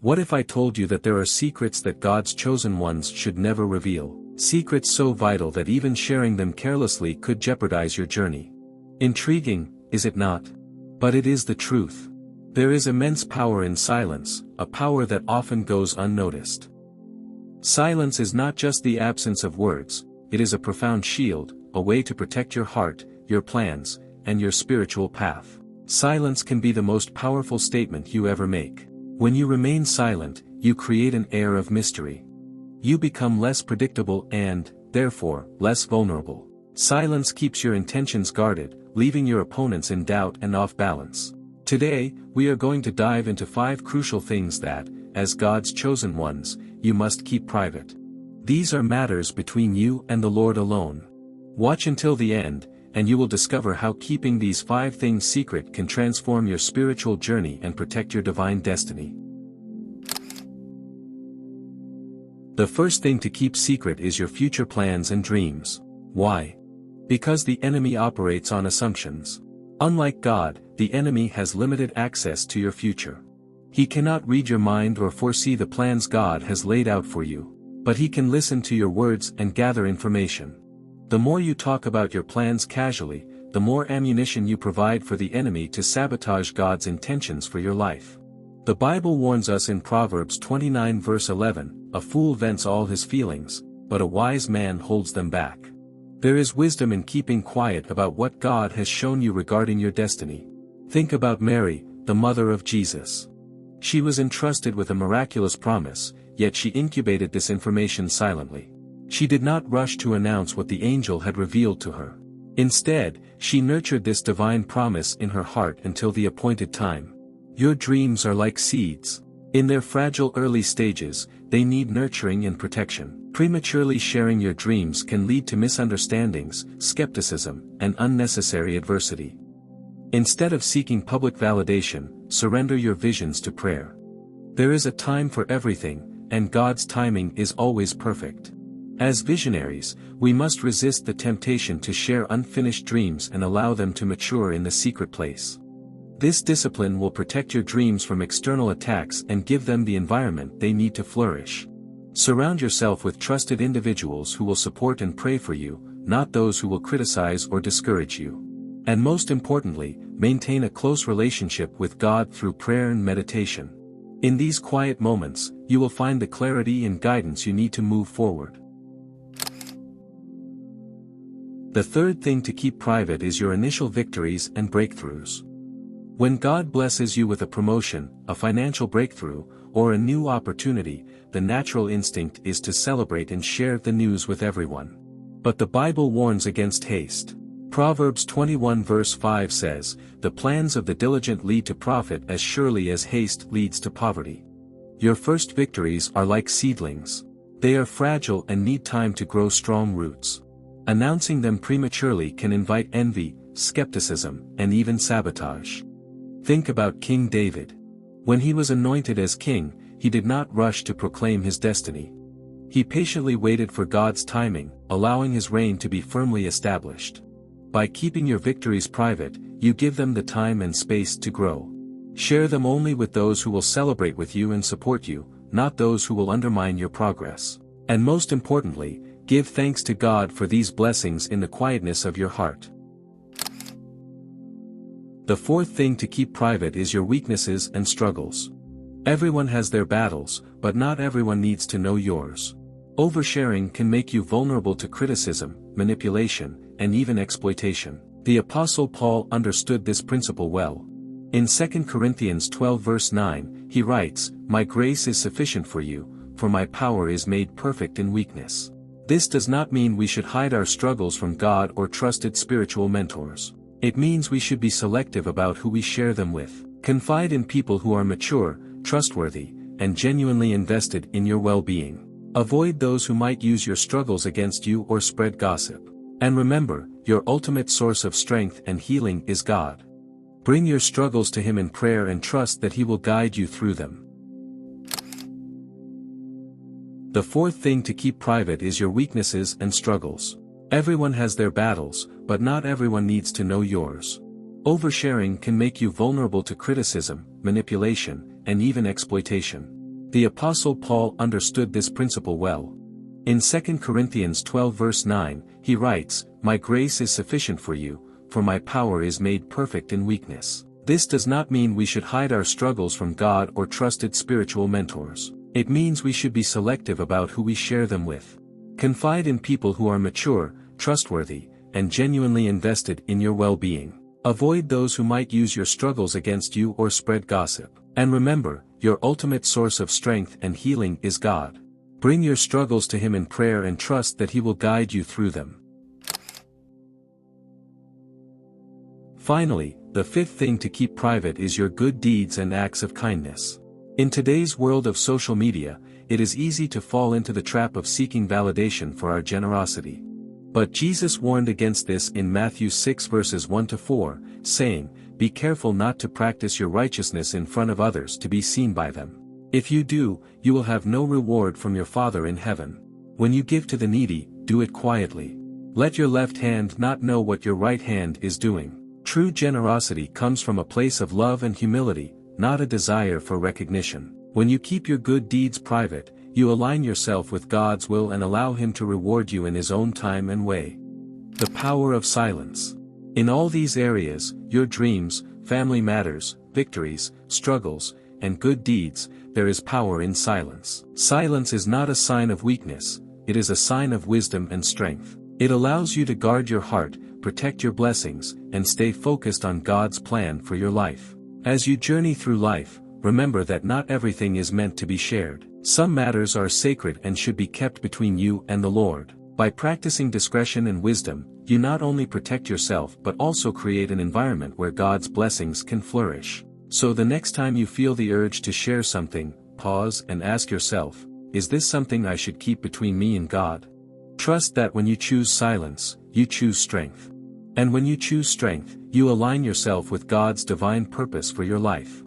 What if I told you that there are secrets that God's chosen ones should never reveal? Secrets so vital that even sharing them carelessly could jeopardize your journey. Intriguing, is it not? But it is the truth. There is immense power in silence, a power that often goes unnoticed. Silence is not just the absence of words, it is a profound shield, a way to protect your heart, your plans, and your spiritual path. Silence can be the most powerful statement you ever make. When you remain silent, you create an air of mystery. You become less predictable and, therefore, less vulnerable. Silence keeps your intentions guarded, leaving your opponents in doubt and off balance. Today, we are going to dive into 5 crucial things that, as God's chosen ones, you must keep private. These are matters between you and the Lord alone. Watch until the end, and you will discover how keeping these 5 things secret can transform your spiritual journey and protect your divine destiny. The first thing to keep secret is your future plans and dreams. Why? Because the enemy operates on assumptions. Unlike God, the enemy has limited access to your future. He cannot read your mind or foresee the plans God has laid out for you, but he can listen to your words and gather information. The more you talk about your plans casually, the more ammunition you provide for the enemy to sabotage God's intentions for your life. The Bible warns us in Proverbs 29 verse 11, "A fool vents all his feelings, but a wise man holds them back." There is wisdom in keeping quiet about what God has shown you regarding your destiny. Think about Mary, the mother of Jesus. She was entrusted with a miraculous promise, yet she incubated this information silently. She did not rush to announce what the angel had revealed to her. Instead, she nurtured this divine promise in her heart until the appointed time. Your dreams are like seeds. In their fragile early stages, they need nurturing and protection. Prematurely sharing your dreams can lead to misunderstandings, skepticism, and unnecessary adversity. Instead of seeking public validation, surrender your visions to prayer. There is a time for everything, and God's timing is always perfect. As visionaries, we must resist the temptation to share unfinished dreams and allow them to mature in the secret place. This discipline will protect your dreams from external attacks and give them the environment they need to flourish. Surround yourself with trusted individuals who will support and pray for you, not those who will criticize or discourage you. And most importantly, maintain a close relationship with God through prayer and meditation. In these quiet moments, you will find the clarity and guidance you need to move forward. The third thing to keep private is your initial victories and breakthroughs. When God blesses you with a promotion, a financial breakthrough, or a new opportunity, the natural instinct is to celebrate and share the news with everyone. But the Bible warns against haste. Proverbs 21 verse 5 says, "The plans of the diligent lead to profit as surely as haste leads to poverty." Your first victories are like seedlings. They are fragile and need time to grow strong roots. Announcing them prematurely can invite envy, skepticism, and even sabotage. Think about King David. When he was anointed as king, he did not rush to proclaim his destiny. He patiently waited for God's timing, allowing his reign to be firmly established. By keeping your victories private, you give them the time and space to grow. Share them only with those who will celebrate with you and support you, not those who will undermine your progress. And most importantly, give thanks to God for these blessings in the quietness of your heart. The fourth thing to keep private is your weaknesses and struggles. Everyone has their battles, but not everyone needs to know yours. Oversharing can make you vulnerable to criticism, manipulation, and even exploitation. The Apostle Paul understood this principle well. In 2 Corinthians 12 verse 9, he writes, "My grace is sufficient for you, for my power is made perfect in weakness." This does not mean we should hide our struggles from God or trusted spiritual mentors. It means we should be selective about who we share them with. Confide in people who are mature, trustworthy, and genuinely invested in your well-being. Avoid those who might use your struggles against you or spread gossip. And remember, your ultimate source of strength and healing is God. Bring your struggles to Him in prayer and trust that He will guide you through them. The fourth thing to keep private is your weaknesses and struggles. Everyone has their battles, but not everyone needs to know yours. Oversharing can make you vulnerable to criticism, manipulation, and even exploitation. The Apostle Paul understood this principle well. In 2 Corinthians 12 verse 9, he writes, "My grace is sufficient for you, for my power is made perfect in weakness." This does not mean we should hide our struggles from God or trusted spiritual mentors. It means we should be selective about who we share them with. Confide in people who are mature, trustworthy, and genuinely invested in your well-being. Avoid those who might use your struggles against you or spread gossip. And remember, your ultimate source of strength and healing is God. Bring your struggles to Him in prayer and trust that He will guide you through them. Finally, the fifth thing to keep private is your good deeds and acts of kindness. In today's world of social media, it is easy to fall into the trap of seeking validation for our generosity. But Jesus warned against this in Matthew 6 verses 1 to 4, saying, "Be careful not to practice your righteousness in front of others to be seen by them. If you do, you will have no reward from your Father in heaven. When you give to the needy, do it quietly. Let your left hand not know what your right hand is doing." True generosity comes from a place of love and humility, not a desire for recognition. When you keep your good deeds private, you align yourself with God's will and allow Him to reward you in His own time and way. The power of silence. In all these areas, your dreams, family matters, victories, struggles, and good deeds, there is power in silence. Silence is not a sign of weakness, it is a sign of wisdom and strength. It allows you to guard your heart, protect your blessings, and stay focused on God's plan for your life. As you journey through life, remember that not everything is meant to be shared. Some matters are sacred and should be kept between you and the Lord. By practicing discretion and wisdom, you not only protect yourself but also create an environment where God's blessings can flourish. So the next time you feel the urge to share something, pause and ask yourself, is this something I should keep between me and God? Trust that when you choose silence, you choose strength. And when you choose strength, you align yourself with God's divine purpose for your life.